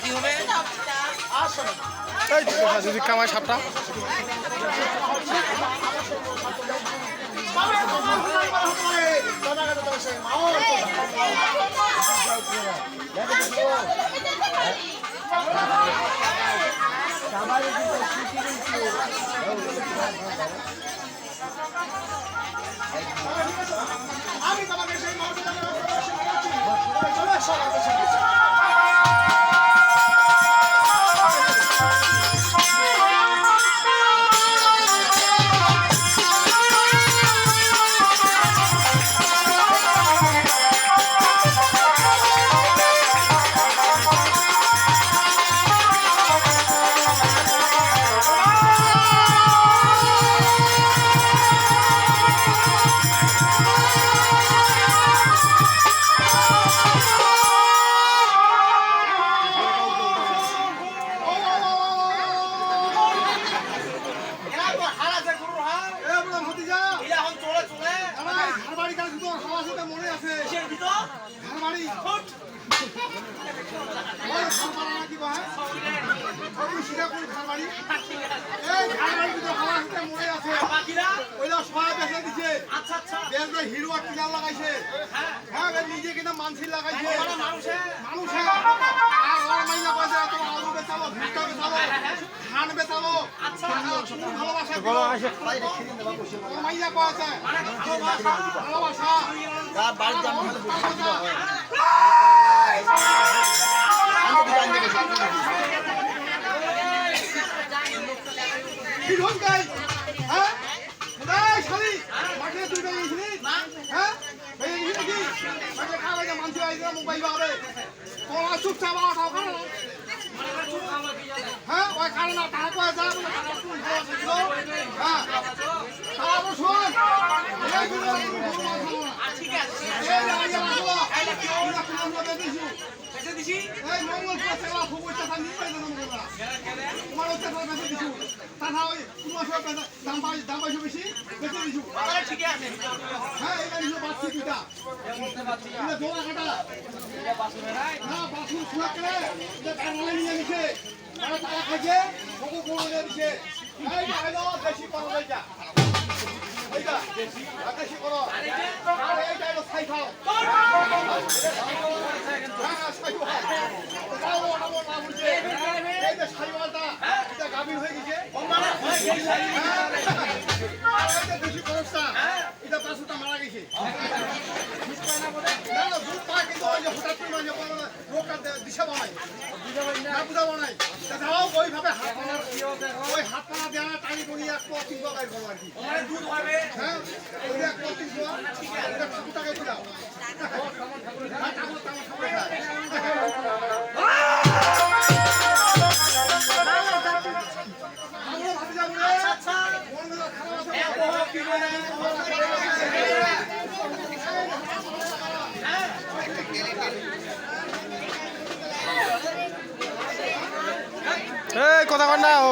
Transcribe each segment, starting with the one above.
কি হবে যদি কামায় সাপটা আমি তোমাকে সেই হিরো টিলা লাগাইছে হ্যাঁ নিজে কিনা মানসি লাগাইছে মানুষে আর মাইনা পয়সা তো আলু বেচালো ভুট্টা বেচালো ধান বেচালো ভালোবাসা মাইনা পয়সা ভালোবাসা চুপচাপ হ্যাঁ ওই কারণ না তারা কয়ে যা দেশি করো দেশি করো ছাই খাও গাভীর হয়ে গেছে বেশি খরচটা এটা 500টা মারা গেছে দুধ পায় কিন্তু হঠাৎ করে রোগটা দিশা বানায় বুঝা বানায় যাও ওইভাবে ওই হাত পানা দেওয়া টানি করি 1 পোয়া 3 পোয়া গাড়ি করবো আর কি দুধ হবে হ্যাঁ 1 পোয়া 3 পোয়া এটা ঠাকুরটাকে দিলাম কথা কর না ও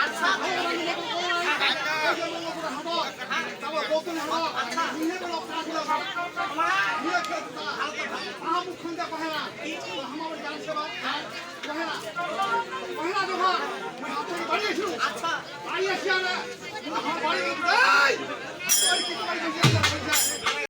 আচ্ছা